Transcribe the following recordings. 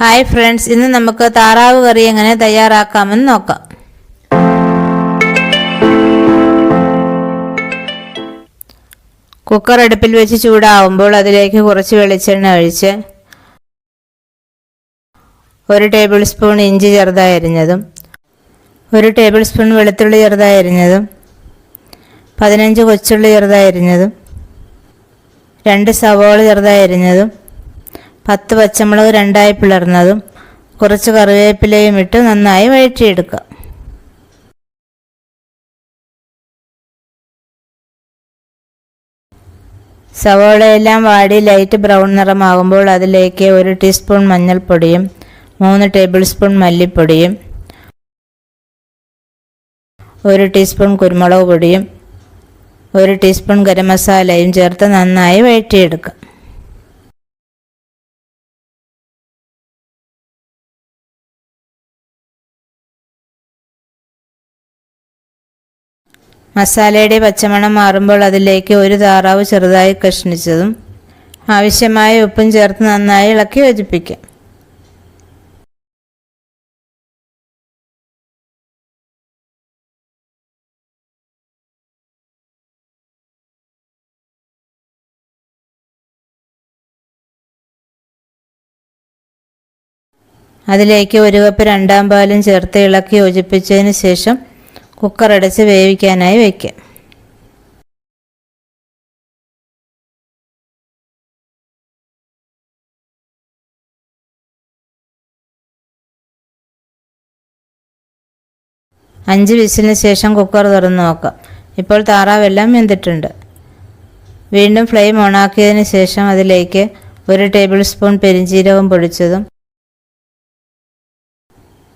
Hi friends, ഇന്ന് നമുക്ക് താറാവ് കറി എങ്ങനെ തയ്യാറാക്കാമെന്ന് നോക്കാം. കുക്കർ അടുപ്പിൽ വെച്ച് ചൂടാവുമ്പോൾ അതിലേക്ക് കുറച്ച് വെളിച്ചെണ്ണ ഒഴിച്ച് 1 ടേബിൾ സ്പൂൺ ഇഞ്ചി ചെറുതായി അരിഞ്ഞതും 1 ടേബിൾ സ്പൂൺ വെളുത്തുള്ളി ചെറുതായി അരിഞ്ഞതും 15 കൊച്ചുള്ളി ചെറുതായി അരിഞ്ഞതും 2 സവോള ചെറുതായി അരിഞ്ഞതും 10 പച്ചമുളക് രണ്ടായി പിളർന്നതും കുറച്ച് കറിവേപ്പിലയും ഇട്ട് നന്നായി വഴറ്റിയെടുക്കുക. സവോളയെല്ലാം വാടി ലൈറ്റ് ബ്രൗൺ നിറമാകുമ്പോൾ അതിലേക്ക് 1 ടീസ്പൂൺ മഞ്ഞൾപ്പൊടിയും 3 ടേബിൾ സ്പൂൺ മല്ലിപ്പൊടിയും 1 ടീസ്പൂൺ കുരുമുളക് പൊടിയും 1 ടീസ്പൂൺ ഗരം മസാലയും ചേർത്ത് നന്നായി വഴറ്റിയെടുക്കുക. മസാലയുടെ പച്ചമണം മാറുമ്പോൾ അതിലേക്ക് 1 താറാവ് ചെറുതായി കഷ്ണിച്ചതും ആവശ്യമായ ഉപ്പും ചേർത്ത് നന്നായി ഇളക്കി യോജിപ്പിക്കാം. അതിലേക്ക് 1 കപ്പ് രണ്ടാം പാലും ചേർത്ത് ഇളക്കി യോജിപ്പിച്ചതിന് ശേഷം കുക്കർ അടച്ച് വേവിക്കാനായി വയ്ക്കാം. അഞ്ച് വിസിലിന് ശേഷം കുക്കർ തുറന്ന് നോക്കാം. ഇപ്പോൾ താറാവെല്ലാം വെന്തിട്ടുണ്ട്. വീണ്ടും ഫ്ലെയിം ഓണാക്കിയതിന് ശേഷം അതിലേക്ക് 1 ടേബിൾ സ്പൂൺ പെരിഞ്ജീരകം പൊടിച്ചതും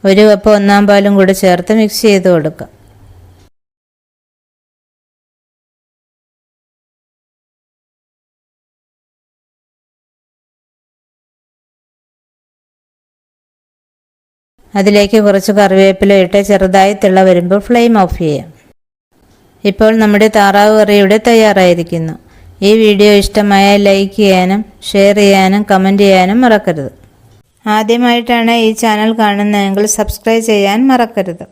1 കപ്പ് ഒന്നാം പാലും കൂടി ചേർത്ത് മിക്സ് ചെയ്ത് കൊടുക്കാം. അതിലേക്ക് കുറച്ച് കറിവേപ്പില ഇട്ട് ചെറുതായി തിള വരുമ്പോൾ ഫ്ലെയിം ഓഫ് ചെയ്യാം. ഇപ്പോൾ നമ്മുടെ താറാവ് കറി ഇവിടെ തയ്യാറായിരിക്കുന്നു. ഈ വീഡിയോ ഇഷ്ടമായാൽ ലൈക്ക് ചെയ്യാനും ഷെയർ ചെയ്യാനും കമൻറ്റ് ചെയ്യാനും മറക്കരുത്. ആദ്യമായിട്ടാണ് ഈ ചാനൽ കാണുന്നതെങ്കിൽ സബ്സ്ക്രൈബ് ചെയ്യാൻ മറക്കരുത്.